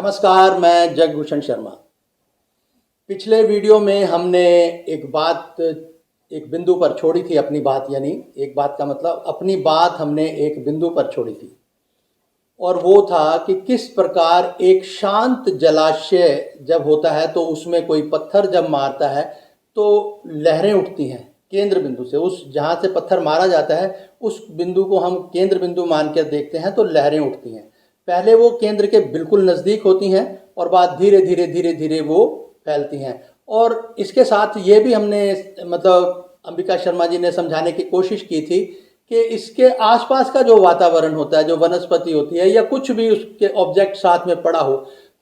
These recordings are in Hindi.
नमस्कार, मैं जगभूषण शर्मा। पिछले वीडियो में हमने एक बिंदु पर छोड़ी थी अपनी बात, यानी एक बात का मतलब अपनी बात हमने एक बिंदु पर छोड़ी थी और वो था कि किस प्रकार एक शांत जलाशय जब होता है तो उसमें कोई पत्थर जब मारता है तो लहरें उठती हैं केंद्र बिंदु से। उस जहाँ से पत्थर मारा जाता है उस बिंदु को हम केंद्र बिंदु मानकर देखते हैं तो लहरें उठती हैं। पहले वो केंद्र के बिल्कुल नज़दीक होती हैं और बाद धीरे धीरे धीरे धीरे वो फैलती हैं। और इसके साथ ये भी हमने मतलब अंबिका शर्मा जी ने समझाने की कोशिश की थी कि इसके आसपास का जो वातावरण होता है, जो वनस्पति होती है या कुछ भी उसके ऑब्जेक्ट साथ में पड़ा हो,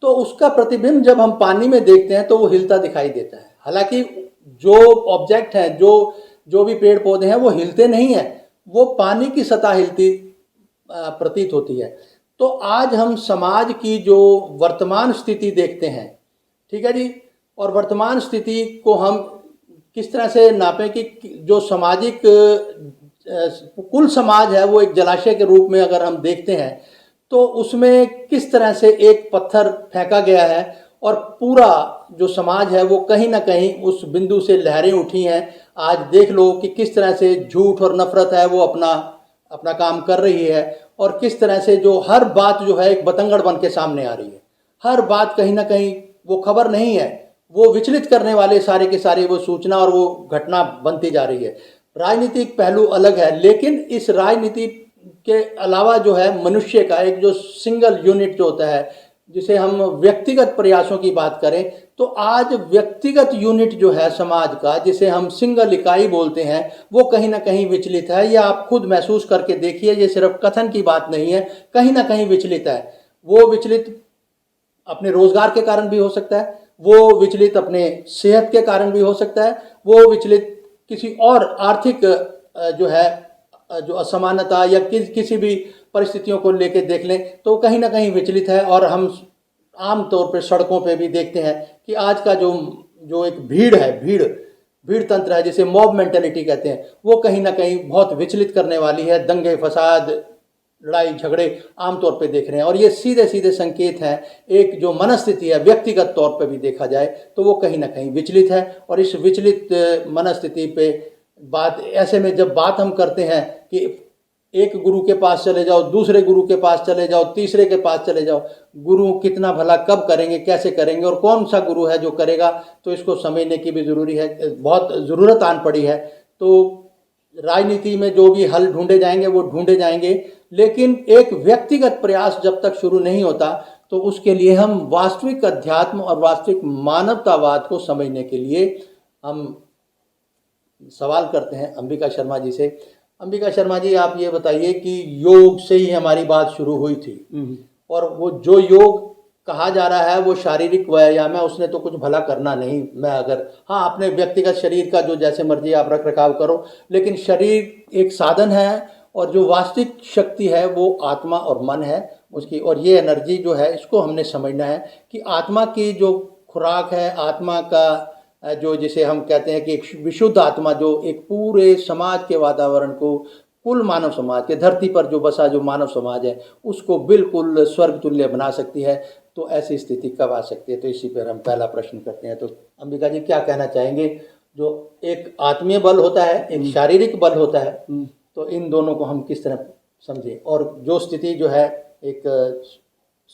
तो उसका प्रतिबिंब जब हम पानी में देखते हैं तो वो हिलता दिखाई देता है। हालांकि जो ऑब्जेक्ट हैं, जो भी पेड़ पौधे हैं वो हिलते नहीं हैं, वो पानी की सतह हिलती प्रतीत होती है। तो आज हम समाज की जो वर्तमान स्थिति देखते हैं, ठीक है जी, और वर्तमान स्थिति को हम किस तरह से नापें कि जो सामाजिक कुल समाज है वो एक जलाशय के रूप में अगर हम देखते हैं तो उसमें किस तरह से एक पत्थर फेंका गया है और पूरा जो समाज है वो कहीं ना कहीं उस बिंदु से लहरें उठी हैं। आज देख लो कि किस तरह से झूठ और नफरत है वो अपना अपना काम कर रही है और किस तरह से जो हर बात जो है एक बतंगड़ बन के सामने आ रही है। हर बात कहीं ना कहीं वो खबर नहीं है, वो विचलित करने वाले सारे के सारे वो सूचना और वो घटना बनती जा रही है। राजनीतिक पहलू अलग है, लेकिन इस राजनीति के अलावा जो है मनुष्य का एक जो सिंगल यूनिट जो होता है, जिसे हम व्यक्तिगत प्रयासों की बात करें, तो आज व्यक्तिगत यूनिट जो है समाज का, जिसे हम सिंगल इकाई बोलते हैं, वो कहीं ना कहीं विचलित है। या आप खुद महसूस करके देखिए, ये सिर्फ कथन की बात नहीं है, कहीं ना कहीं विचलित है। वो विचलित अपने रोजगार के कारण भी हो सकता है, वो विचलित अपने सेहत के कारण भी हो सकता है, वो विचलित किसी और आर्थिक जो है जो असमानता या किसी भी परिस्थितियों को लेकर देख लें तो कहीं ना कहीं विचलित है। और हम आम तौर पर सड़कों पे भी देखते हैं कि आज का जो जो एक भीड़ है, भीड़ तंत्र है, जिसे मॉब मेंटेलिटी कहते हैं, वो कहीं ना कहीं बहुत विचलित करने वाली है। दंगे फसाद, लड़ाई झगड़े आमतौर पे देख रहे हैं और ये सीधे सीधे संकेत हैं। एक जो मनस्थिति है व्यक्तिगत तौर पे भी देखा जाए तो वो कहीं ना कहीं विचलित है। और इस विचलित मनस्थिति पे बात, ऐसे में जब बात हम करते हैं कि एक गुरु के पास चले जाओ, दूसरे गुरु के पास चले जाओ, तीसरे के पास चले जाओ, गुरु कितना भला कब करेंगे, कैसे करेंगे और कौन सा गुरु है जो करेगा, तो इसको समझने की भी जरूरी है, बहुत ज़रूरत आन पड़ी है। तो राजनीति में जो भी हल ढूंढे जाएंगे वो ढूंढे जाएंगे, लेकिन एक व्यक्तिगत प्रयास जब तक शुरू नहीं होता तो उसके लिए हम वास्तविक अध्यात्म और वास्तविक मानवतावाद को समझने के लिए हम सवाल करते हैं अंबिका शर्मा जी से। अंबिका शर्मा जी, आप ये बताइए कि योग से ही हमारी बात शुरू हुई थी और वो जो योग कहा जा रहा है वो शारीरिक व्यायाम है, उसने तो कुछ भला करना नहीं। मैं अगर हाँ, अपने व्यक्तिगत शरीर का जो जैसे मर्जी आप रख रखाव करो, लेकिन शरीर एक साधन है और जो वास्तविक शक्ति है वो आत्मा और मन है उसकी। और ये एनर्जी जो है इसको हमने समझना है कि आत्मा की जो खुराक है, आत्मा का जो जिसे हम कहते हैं कि एक विशुद्ध आत्मा जो एक पूरे समाज के वातावरण को, कुल मानव समाज के धरती पर जो बसा जो मानव समाज है उसको बिल्कुल स्वर्ग तुल्य बना सकती है, तो ऐसी स्थिति कब आ सकती है? तो इसी पर हम पहला प्रश्न करते हैं। तो अंबिका जी क्या कहना चाहेंगे? जो एक आत्मीय बल होता है, एक शारीरिक बल होता है, तो इन दोनों को हम किस तरह समझें और जो स्थिति जो है एक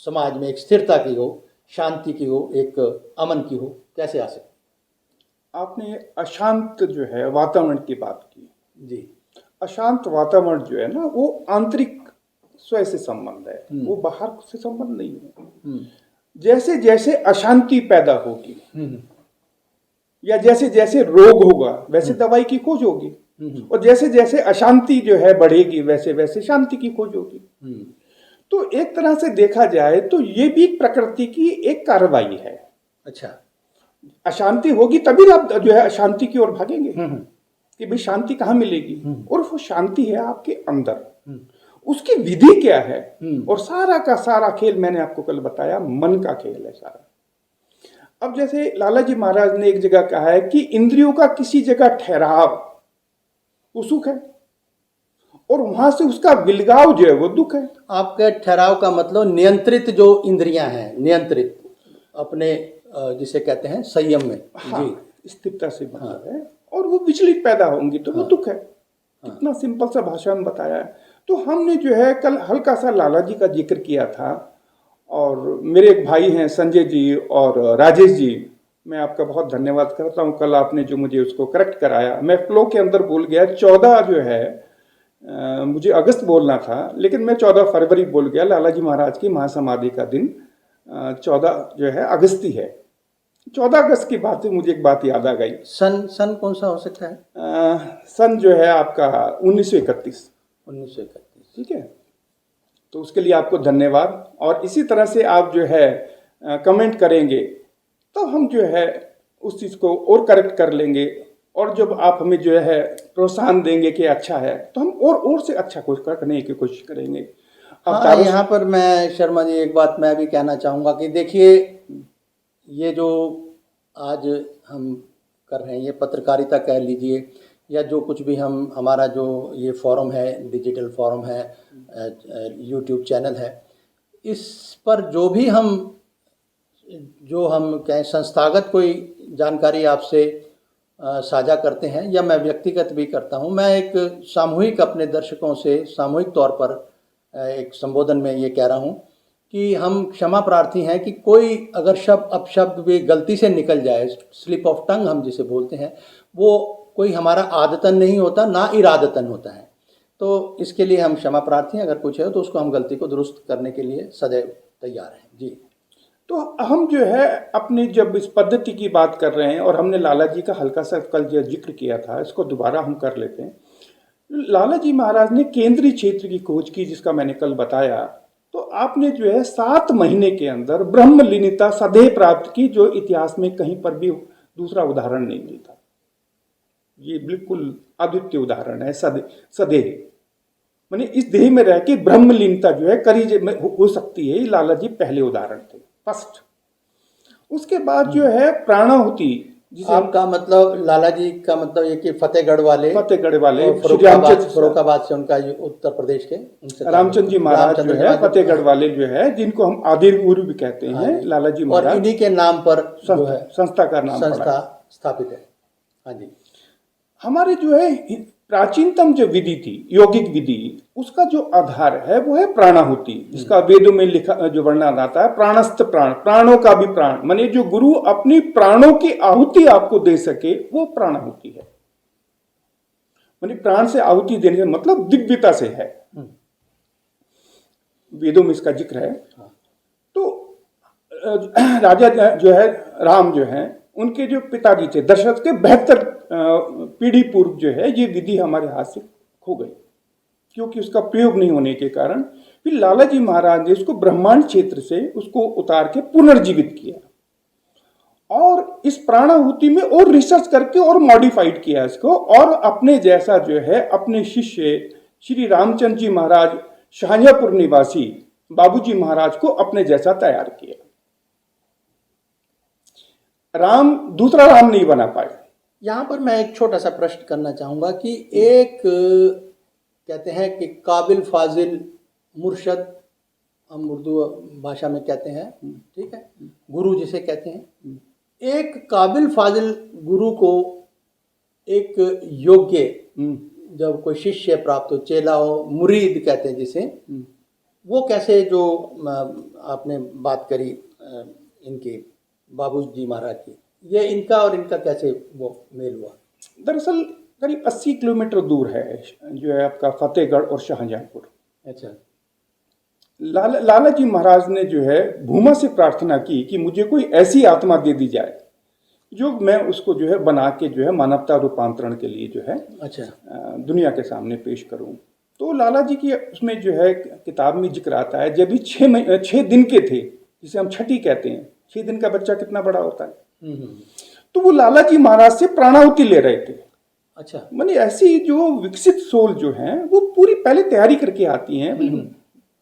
समाज में एक स्थिरता की हो, शांति की हो, एक अमन की हो, कैसे आ सकती? आपने अशांत जो है वातावरण की बात की जी। अशांत वातावरण जो है ना वो आंतरिक स्वयं से संबंध है, वो बाहर से संबंध नहीं है। जैसे जैसे अशांति पैदा होगी या जैसे जैसे रोग होगा वैसे दवाई की खोज होगी और जैसे जैसे अशांति जो है बढ़ेगी वैसे वैसे शांति की खोज होगी। तो एक तरह से देखा जाए तो ये भी प्रकृति की एक कार्रवाई है। अच्छा, अशांति होगी तभी आप जो है अशांति की ओर भागेंगे कि भाई शांति कहाँ मिलेगी, और वो शांति है आपके अंदर। उसकी विधि क्या है और सारा का सारा खेल मैंने आपको कल बताया, मन का खेल है सारा। अब जैसे लाला जी महाराज ने एक जगह कहा है कि इंद्रियों का किसी जगह ठहराव वो सुख है और वहां से उसका विलगाव जो है वो दुख है। आपके ठहराव का मतलब नियंत्रित जो इंद्रियां हैं, नियंत्रित अपने जिसे कहते हैं संयम में। हाँ, जी, स्थिरता से मतलब है, और वो विचलित पैदा होंगी तो वो दुख है। कितना सिंपल सा भाषा में बताया है। तो हमने जो है कल हल्का सा लाला जी का जिक्र किया था, और मेरे एक भाई हैं संजय जी और राजेश जी, मैं आपका बहुत धन्यवाद करता हूँ। कल आपने जो मुझे उसको करेक्ट कराया, मैं फ्लो के अंदर बोल गया 14 जो है मुझे अगस्त बोलना था, लेकिन मैं 14 फरवरी बोल गया। लाला जी महाराज की महासमाधि का दिन 14 जो है अगस्त ही है। 14 अगस्त की बात से मुझे एक बात याद आ गई। सन कौन सा हो सकता है? सन जो है आपका 1931। 1931। ठीक है, तो उसके लिए आपको धन्यवाद। और इसी तरह से आप जो है कमेंट करेंगे तो हम जो है उस चीज़ को और करेक्ट कर लेंगे, और जब आप हमें जो है प्रोत्साहन देंगे कि अच्छा है, तो हम और से अच्छा कुछ करने की कोशिश करेंगे। अब हाँ, यहाँ पर मैं शर्मा जी एक बात मैं भी कहना चाहूँगा कि देखिए, ये जो आज हम कर रहे हैं, ये पत्रकारिता कह लीजिए या जो कुछ भी हमारा जो ये फॉरम है, डिजिटल फॉरम है, यूट्यूब चैनल है, इस पर जो हम कहें संस्थागत कोई जानकारी आपसे साझा करते हैं, या मैं व्यक्तिगत भी करता हूं, मैं एक सामूहिक अपने दर्शकों से सामूहिक तौर पर एक संबोधन में ये कह रहा हूं कि हम क्षमा प्रार्थी हैं कि कोई अगर अपशब्द भी गलती से निकल जाए, स्लिप ऑफ टंग हम जिसे बोलते हैं, वो कोई हमारा आदतन नहीं होता, ना इरादतन होता है। तो इसके लिए हम क्षमा प्रार्थी हैं। अगर कुछ है तो उसको हम गलती को दुरुस्त करने के लिए सदैव तैयार हैं। जी। तो हम जो है अपनी जब इस पद्धति की बात कर रहे हैं, और हमने लाला जी का हल्का सा कल जो जिक्र किया था, इसको दोबारा हम कर लेते हैं। लाला जी महाराज ने केंद्रीय क्षेत्र की खोज की, जिसका मैंने कल बताया। तो आपने जो है 7 महीने के अंदर ब्रह्मलीनता सदैह प्राप्त की, जो इतिहास में कहीं पर भी दूसरा उदाहरण नहीं मिलता। ये बिल्कुल अद्वितीय उदाहरण है। सदैह माने इस देह में रह के ब्रह्मलीनता जो है करी हो सकती है। लाला जी पहले उदाहरण थे, फर्स्ट। उसके बाद जो है प्राणाहुति, जिसे आपका मतलब लाला जी का मतलब ये कि फतेहगढ़ वाले फर्रुखाबाद से उनका उत्तर प्रदेश के रामचंद्र जी महाराज जो है फतेहगढ़ वाले जो है, जिनको हम आदिर गुरु भी कहते हैं, लाला जी महाराज, और इन्हीं के नाम पर जो है संस्था का नाम स्थापित है। हाँ जी। हमारे जो है प्राचीनतम जो विधि थी, यौगिक विधि, उसका जो आधार है वो है प्राणाहुति, जिसका वेदों में लिखा जो वर्णन आता है, प्राणस्थ प्राण, प्राणों का भी प्राण, माने जो गुरु अपनी प्राणों की आहुति आपको दे सके वो प्राणाहुति है। माने प्राण से आहुति देने का मतलब दिव्यता से है। वेदों में इसका जिक्र है। तो राजा जो है राम जो है, उनके जो पिताजी थे दशरथ के 72 पीढ़ी पूर्व जो है ये विधि हमारे हाथ से खो गई, क्योंकि उसका प्रयोग नहीं होने के कारण। फिर लाला जी महाराज ने उसको ब्रह्मांड क्षेत्र से उसको उतार के पुनर्जीवित किया, और इस प्राणाहुति में और रिसर्च करके और मॉडिफाइड किया इसको, और अपने जैसा जो है अपने शिष्य श्री रामचंद्र जी महाराज शाहजहांपुर निवासी बाबूजी महाराज को अपने जैसा तैयार किया। राम दूसरा राम नहीं बना पाए। यहाँ पर मैं एक छोटा सा प्रश्न करना चाहूँगा कि एक कहते हैं कि काबिल फाजिल मुर्शद, हम उर्दू भाषा में कहते हैं, ठीक है, गुरु जिसे कहते हैं, एक काबिल फाजिल गुरु को एक योग्य जब कोई शिष्य प्राप्त हो, चेला हो, मुरीद कहते हैं जिसे, वो कैसे, जो आपने बात करी इनकी बाबूजी महाराज की, ये इनका और इनका कैसे वो मेल हुआ? दरअसल करीब 80 किलोमीटर दूर है जो है आपका फतेहगढ़ और शाहजहांपुर। अच्छा। लाला जी महाराज ने जो है भूमा से प्रार्थना की कि मुझे कोई ऐसी आत्मा दे दी जाए जो मैं उसको जो है बना के जो है मानवता रूपांतरण के लिए जो है अच्छा दुनिया के सामने पेश करूं। तो लाला जी की उसमें जो है किताब में जिक्र आता है, जब भी 6 दिन के थे, जिसे हम छठी कहते हैं, 6 दिन का बच्चा कितना बड़ा होता है, तो वो लाला जी महाराज से प्राणाहुति ले रहे थे। अच्छा। माने ऐसी जो विकसित सोल जो है वो पूरी पहले तैयारी करके आती हैं,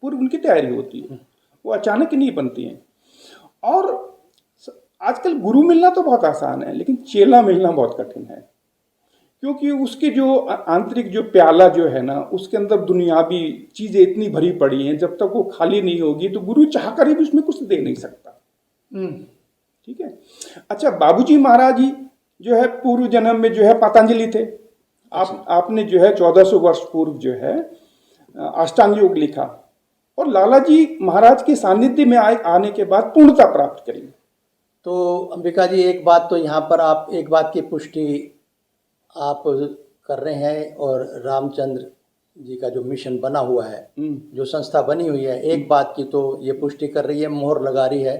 पूरी उनकी तैयारी होती है, वो अचानक नहीं बनती हैं। और आजकल गुरु मिलना तो बहुत आसान है, लेकिन चेला मिलना बहुत कठिन है, क्योंकि उसके जो आंतरिक जो प्याला जो है ना, उसके अंदर दुनियावी चीजें इतनी भरी पड़ी हैं, जब तक वो खाली नहीं होगी तो गुरु चाहकर भी उसमें कुछ दे नहीं सकता। ठीक है। अच्छा, बाबूजी महाराज जी जो है पूर्व जन्म में जो है पतंजलि थे। आपने जो है 1400 वर्ष पूर्व जो है अष्टांग योग लिखा, और लाला जी महाराज के सानिध्य में आने के बाद पूर्णता प्राप्त करी। तो अंबिका जी, एक बात तो यहाँ पर आप एक बात की पुष्टि आप कर रहे हैं, और रामचंद्र जी का जो मिशन बना हुआ है, जो संस्था बनी हुई है, एक बात की तो ये पुष्टि कर रही है, मोहर लगा रही है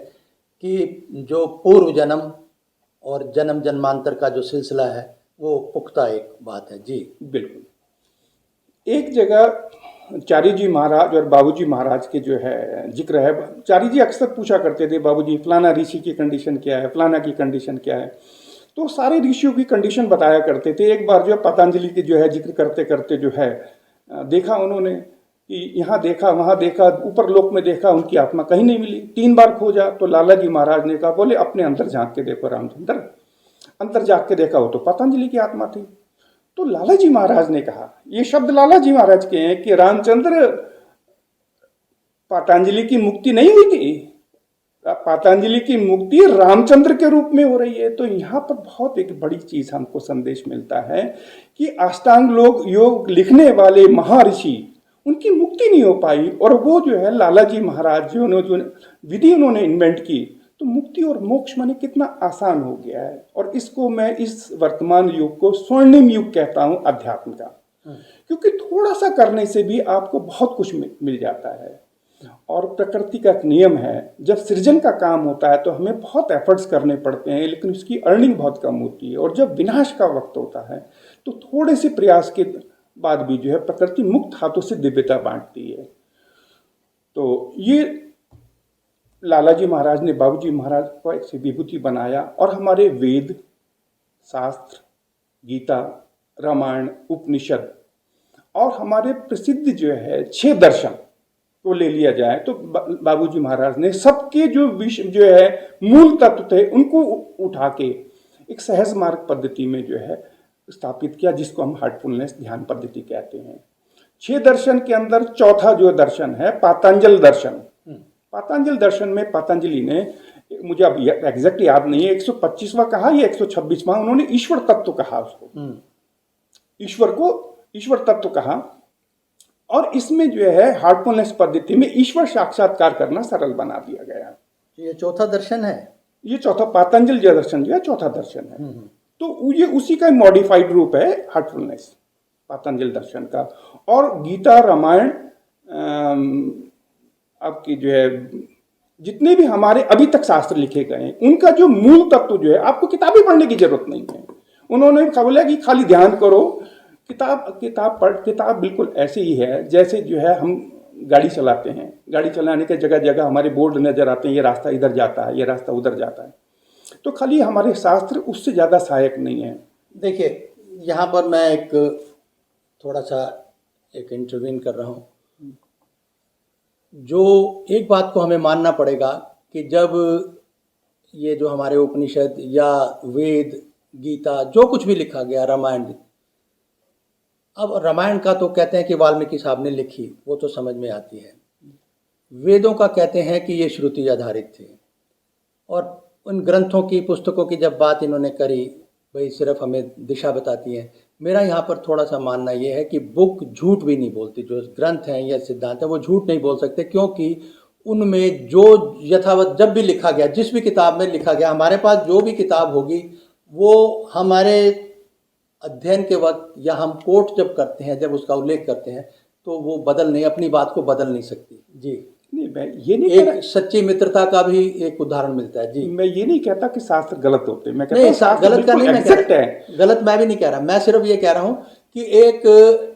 कि जो पूर्व जन्म और जन्म जन्मांतर का जो सिलसिला है वो पुख्ता एक बात है। जी बिल्कुल। एक जगह चारी जी महाराज और बाबूजी महाराज के जो है जिक्र है। चारी जी अक्सर पूछा करते थे, बाबूजी फलाना ऋषि की कंडीशन क्या है, फलाना की कंडीशन क्या है, तो सारे ऋषियों की कंडीशन बताया करते थे। एक बार जो है पतंजलि के जो है जिक्र करते करते जो है देखा उन्होंने कि यहाँ देखा, वहाँ देखा, ऊपर लोक में देखा, उनकी आत्मा कहीं नहीं मिली। 3 बार खोजा तो लाला जी महाराज ने कहा, बोले अपने अंदर झांक के देखो रामचंद्र। अंदर झांक के देखा हो तो पतंजलि की आत्मा थी। तो लाला जी महाराज ने कहा, ये शब्द लाला जी महाराज के हैं कि रामचंद्र, पतंजलि की मुक्ति नहीं हुई थी, पतंजलि की मुक्ति रामचंद्र के रूप में हो रही है। तो यहाँ पर बहुत एक बड़ी चीज हमको संदेश मिलता है कि अष्टांग योग लिखने वाले महर्षि, उनकी मुक्ति नहीं हो पाई, और वो जो है लाला जी महाराज जो विधि उन्होंने इन्वेंट की, तो मुक्ति और मोक्ष माने कितना आसान हो गया है। और इसको मैं इस वर्तमान युग को स्वर्णिम युग कहता हूँ अध्यात्म का, क्योंकि थोड़ा सा करने से भी आपको बहुत कुछ मिल जाता है। और प्रकृति का एक नियम है, जब सृजन का काम होता है तो हमें बहुत एफर्ट्स करने पड़ते हैं, लेकिन उसकी अर्निंग बहुत कम होती है। और जब विनाश का वक्त होता है तो थोड़े से प्रयास के बाद भी जो है प्रकृति मुक्त हाथों से दिव्यता बांटती है। तो ये लाला जी महाराज ने बाबूजी महाराज को ऐसी विभूति बनाया, और हमारे वेद, शास्त्र, गीता, रामायण, उपनिषद और हमारे प्रसिद्ध जो है 6 दर्शन को ले लिया जाए तो बाबूजी महाराज ने सबके जो विषय जो है मूल तत्व थे उनको उठा के एक सहज मार्ग पद्धति में जो है स्थापित किया, जिसको हम हार्टफुलनेस ध्यान पद्धति कहते हैं। 6 दर्शन के अंदर चौथा जो दर्शन है पातंजल दर्शन। पातंजल दर्शन में पतंजलि ने, मुझे अब एग्जैक्ट याद नहीं है, 125वां कहा या 126वां, उन्होंने ईश्वर तत्व कहा उसको, ईश्वर तत्व कहा। और इसमें जो है हार्टफुलनेस पद्धति में ईश्वर साक्षात्कार करना सरल बना दिया गया। ये चौथा दर्शन है, ये चौथा पातंजल जो दर्शन जो है चौथा दर्शन है। तो ये उसी का मॉडिफाइड रूप है हार्टफुलनेस, पातंजल दर्शन का। और गीता, रामायण, आपकी जो है जितने भी हमारे अभी तक शास्त्र लिखे गए हैं, उनका जो मूल तत्व जो है, आपको किताबें पढ़ने की जरूरत नहीं है। उन्होंने बोला कि खाली ध्यान करो, किताब बिल्कुल ऐसे ही है जैसे जो है हम गाड़ी चलाते हैं, गाड़ी चलाने के जगह जगह हमारे बोर्ड नजर आते हैं, ये रास्ता इधर जाता है, ये रास्ता उधर जाता है। तो खाली हमारे शास्त्र उससे ज़्यादा सहायक नहीं है। देखिए, यहाँ पर मैं एक थोड़ा सा एक इंटरवीन कर रहा हूँ। जो एक बात को हमें मानना पड़ेगा कि जब ये जो हमारे उपनिषद या वेद, गीता, जो कुछ भी लिखा गया, रामायण, अब रामायण का तो कहते हैं कि वाल्मीकि साहब ने लिखी, वो तो समझ में आती है। वेदों का कहते हैं कि ये श्रुति आधारित थे। और उन ग्रंथों की, पुस्तकों की जब बात इन्होंने करी, भाई सिर्फ हमें दिशा बताती है। मेरा यहाँ पर थोड़ा सा मानना ये है कि बुक झूठ भी नहीं बोलती, जो ग्रंथ हैं या सिद्धांत है वो झूठ नहीं बोल सकते, क्योंकि उनमें जो यथावत जब भी लिखा गया, जिस भी किताब में लिखा गया, हमारे पास जो भी किताब होगी वो हमारे अध्ययन के वक्त या हम कोट जब करते हैं, जब उसका उल्लेख करते हैं, तो वो बदल नहीं, अपनी बात को बदल नहीं सकती। जी नहीं, मैं ये नहीं एक सच्ची मित्रता का भी एक उदाहरण मिलता है। जी मैं ये नहीं कहता कि शास्त्र गलत होते, मैं कहता नहीं, हूं शास्त्र गलत का नहीं मैं कह रहा, गलत मैं भी नहीं कह रहा, मैं सिर्फ ये कह रहा हूँ कि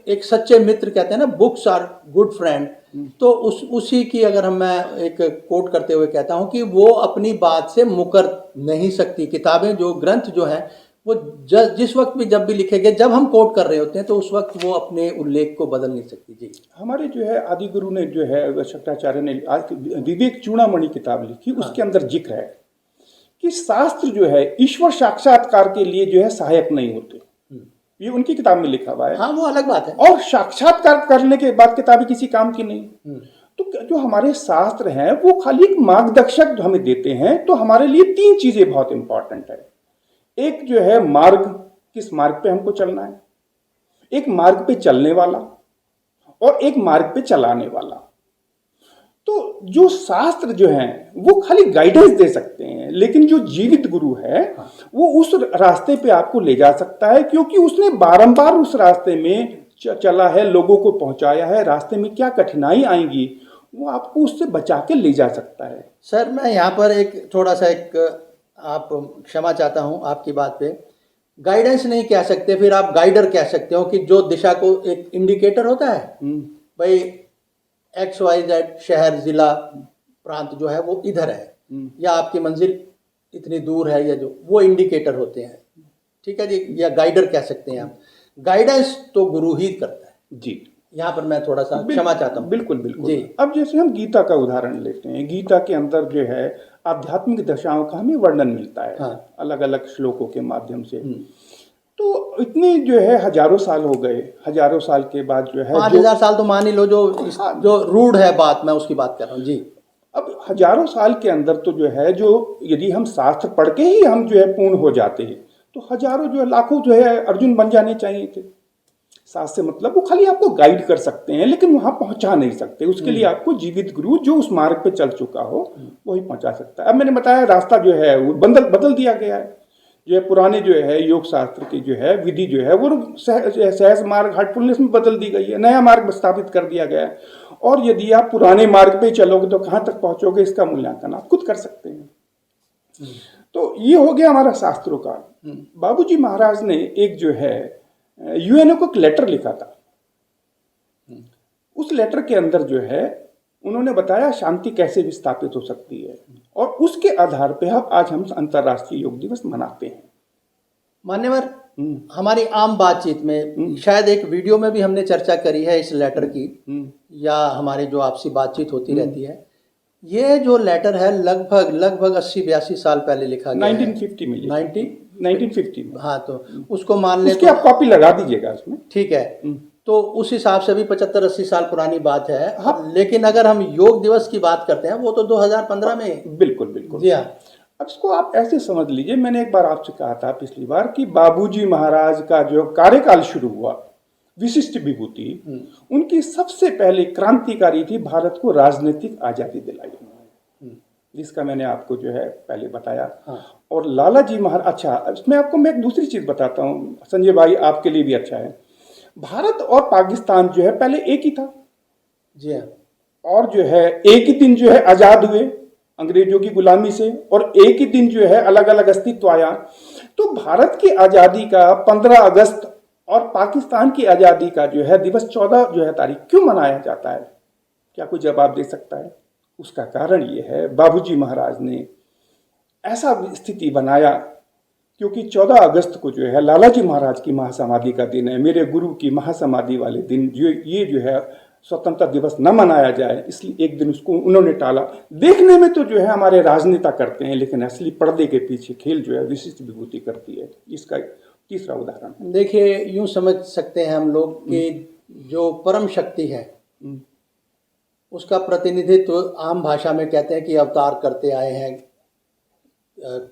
एक सच्चे मित्र कहते हैं ना, बुक्स आर गुड फ्रेंड। तो उसी की अगर मैं एक कोट करते हुए कहता हूँ कि वो अपनी बात से मुकर नहीं सकती। किताबें, जो ग्रंथ जो हैं, वो जिस वक्त भी जब भी लिखे गए, जब हम कोट कर रहे होते हैं, तो उस वक्त वो अपने उल्लेख को बदल नहीं सकती। जी हमारे जो है आदि गुरु ने जो है शंकराचार्य ने विवेक चूड़ामणि किताब लिखी, उसके अंदर जिक्र है कि शास्त्र जो है ईश्वर साक्षात्कार के लिए जो है सहायक नहीं होते। ये उनकी किताब में लिखा हुआ है। हाँ, वो अलग बात है। और साक्षात्कार करने के बाद किताबें किसी काम की नहीं। तो जो हमारे शास्त्र हैं वो खाली एक मार्गदर्शक जो हमें देते हैं, तो हमारे लिए 3 चीजें बहुत इंपॉर्टेंट है। एक जो है मार्ग, किस मार्ग पे हमको चलना है, एक मार्ग पे चलने वाला और एक मार्ग पे चलाने वाला। तो जो शास्त्र जो हैं वो खाली गाइडेंस दे सकते हैं, लेकिन जो जीवित गुरु है वो उस रास्ते पे आपको ले जा सकता है, क्योंकि उसने बारंबार उस रास्ते में चला है, लोगों को पहुंचाया है। रास्ते में क्या कठिनाई आएंगी वो आपको उससे बचा के ले जा सकता है। सर, मैं यहाँ पर एक थोड़ा सा आप क्षमा चाहता हूँ आपकी बात पे। गाइडेंस नहीं कह सकते, फिर आप गाइडर कह सकते हो कि जो दिशा को एक इंडिकेटर होता है भाई, XYZ शहर जिला प्रांत जो है वो इधर है, या आपकी मंजिल इतनी दूर है, या जो वो इंडिकेटर होते हैं, ठीक है जी, या गाइडर कह सकते हैं आप। गाइडेंस तो गुरु ही करता है जी। यहाँ पर मैं थोड़ा सा क्षमा चाहता हूँ। बिल्कुल बिल्कुल जी। अब जैसे हम गीता का उदाहरण लेते हैं, गीता के अंदर जो है आध्यात्मिक दशाओं का हमें वर्णन मिलता है। हाँ। अलग अलग श्लोकों के माध्यम से। तो इतनी जो है हजारों साल हो गए, हजारों साल के बाद जो है 5000 साल तो मान ही लो, जो रूढ़ है बात, मैं उसकी बात कर रहा हूँ जी। अब हजारों साल के अंदर तो जो है, जो यदि हम शास्त्र पढ़ के ही हम जो है पूर्ण हो जाते हैं, तो हजारों जो है लाखों जो है अर्जुन बन जाने चाहिए थे। शास्त्र से मतलब वो खाली आपको गाइड कर सकते हैं, लेकिन वहां पहुंचा नहीं सकते। उसके लिए आपको जीवित गुरु जो उस मार्ग पे चल चुका हो वही पहुंचा सकता है। अब मैंने बताया रास्ता जो है वो बदल दिया गया है। जो है पुराने जो है योग शास्त्र की जो है विधि जो है वो सहज मार्ग हार्टफुलनेस में बदल दी गई है, नया मार्ग स्थापित कर दिया गया है। और यदि आप पुराने मार्ग पे चलोगे तो कहाँ तक पहुंचोगे, इसका मूल्यांकन आप खुद कर सकते हैं। तो ये हो गया हमारा शास्त्रों का। बाबूजी महाराज ने एक जो है यूएनओ को एक लेटर लिखा था। उस लेटर के अंदर जो है उन्होंने बताया शांति कैसे विस्थापित हो सकती है, और उसके आधार पे आज हम अंतर्राष्ट्रीय योग दिवस मनाते हैं। मान्यवर, हमारी आम बातचीत में शायद एक वीडियो में भी हमने चर्चा करी है इस लेटर की, या हमारी जो आपसी बातचीत होती रहती है। ये जो लेटर है लगभग 80-82 साल पहले लिखा गया 1950 में 1950 में। हाँ, तो उसको मान ले उसकी आप कॉपी लगा दीजिएगा उसमें, ठीक है। तो उस हिसाब से भी 75-80 साल पुरानी बात है। हाँ। लेकिन अगर हम योग दिवस की बात करते हैं वो तो 2015 में। बिल्कुल बिल्कुल जी हाँ। अब इसको आप ऐसे समझ लीजिए, मैंने एक बार आपसे कहा था पिछली बार कि बाबूजी महाराज का जो कार्यकाल शुरू हुआ, विशिष्ट विभूति उनकी सबसे पहले क्रांतिकारी थी, भारत को राजनीतिक आजादी दिलाई, जिसका मैंने आपको जो है पहले बताया। हाँ। और लाला जी महाराज, अच्छा इसमें आपको मैं एक दूसरी चीज बताता हूँ संजय भाई, आपके लिए भी अच्छा है। भारत और पाकिस्तान जो है पहले एक ही था। जी हाँ। और जो है एक ही दिन जो है आजाद हुए अंग्रेजों की गुलामी से, और एक ही दिन जो है अलग अलग अस्तित्व आया। तो भारत की आजादी का 15 अगस्त और पाकिस्तान की आजादी का जो है दिवस 14 जो है तारीख क्यों मनाया जाता है? क्या कोई जवाब दे सकता है? उसका कारण ये है, बाबूजी महाराज ने ऐसा स्थिति बनाया क्योंकि 14 अगस्त को जो है लाला जी महाराज की महासमाधि का दिन है, मेरे गुरु की महासमाधि वाले दिन ये जो है स्वतंत्रता दिवस न मनाया जाए, इसलिए एक दिन उसको उन्होंने टाला। देखने में तो जो है हमारे राजनेता करते हैं, लेकिन असली पर्दे के पीछे खेल जो है विशिष्ट विभूति करती है। इसका तीसरा उदाहरण देखिए, यूं समझ सकते हैं हम लोग कि जो परम शक्ति है उसका प्रतिनिधित्व आम भाषा में कहते हैं कि अवतार करते आए हैं।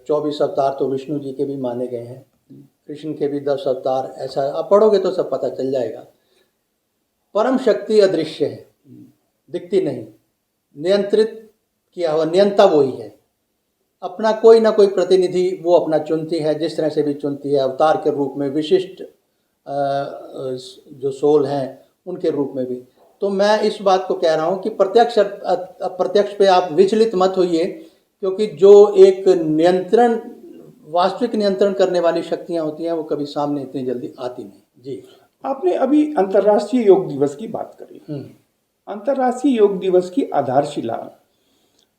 24 अवतार तो विष्णु जी के भी माने गए हैं, कृष्ण के भी 10 अवतार, ऐसा आप पढ़ोगे तो सब पता चल जाएगा। परम शक्ति अदृश्य है, दिखती नहीं, नियंत्रित किया हुआ नियंता वही है। अपना कोई ना कोई प्रतिनिधि वो अपना चुनती है, जिस तरह से भी चुनती है, अवतार के रूप में, विशिष्ट जो सोल हैं उनके रूप में भी। तो मैं इस बात को कह रहा हूँ कि प्रत्यक्ष पे आप विचलित मत होइए, क्योंकि जो एक नियंत्रण, वास्तविक नियंत्रण करने वाली शक्तियाँ होती हैं वो कभी सामने इतनी जल्दी आती नहीं। जी, आपने अभी अंतर्राष्ट्रीय योग दिवस की बात करी। अंतर्राष्ट्रीय योग दिवस की आधारशिला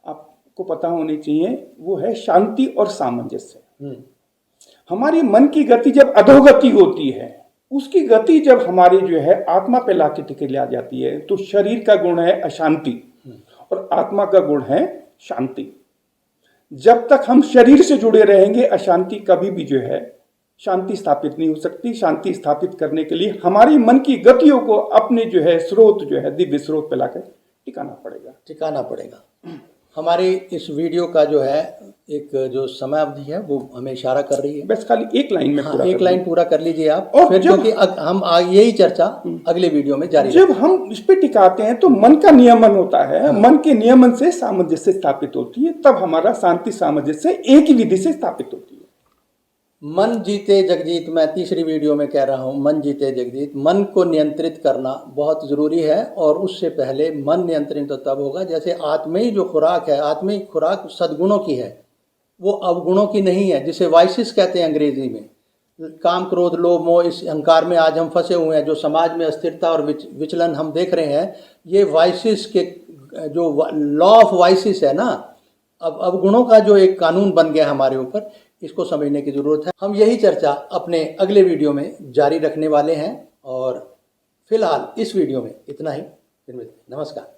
आपको पता होनी चाहिए, वो है शांति और सामंजस्य। हमारी मन की गति जब अधोगति होती है, उसकी गति जब हमारी जो है आत्मा पे लाके टिके आ जाती है, तो शरीर का गुण है अशांति और आत्मा का गुण है शांति। जब तक हम शरीर से जुड़े रहेंगे, अशांति कभी भी जो है शांति स्थापित नहीं हो सकती। शांति स्थापित करने के लिए हमारी मन की गतियों को अपने जो है स्रोत जो है दिव्य स्रोत पे लाकर टिकाना पड़ेगा। हमारी इस वीडियो का जो है एक जो समय अवधि है वो हमें इशारा कर रही है। बस खाली एक लाइन में हाँ, एक लाइन पूरा कर लीजिए आप, और फिर क्योंकि हम यही चर्चा अगले वीडियो में जारी जब हम इस पे टिकाते हैं तो मन का नियमन होता है। मन के नियमन से सामंजस्य स्थापित होती है, तब हमारा शांति सामंजस्य एक ही विधि से स्थापित होती है। मन जीते जगजीत, मैं तीसरी वीडियो में कह रहा हूँ, मन जीते जगजीत। मन को नियंत्रित करना बहुत ज़रूरी है, और उससे पहले मन नियंत्रित तो तब होगा जैसे आत्मीय जो खुराक है, आत्मीय खुराक सद्गुणों की है, वो अवगुणों की नहीं है, जिसे वाइसिस कहते हैं अंग्रेजी में। काम क्रोध लोभ मोह इस अहंकार में आज हम फंसे हुए हैं। जो समाज में अस्थिरता और विचलन हम देख रहे हैं, ये वाइसिस के जो लॉ ऑफ वाइसिस है ना, अब अवगुणों का जो एक कानून बन गया हमारे ऊपर, इसको समझने की ज़रूरत है। हम यही चर्चा अपने अगले वीडियो में जारी रखने वाले हैं, और फिलहाल इस वीडियो में इतना ही। फिर मिलते हैं। नमस्कार।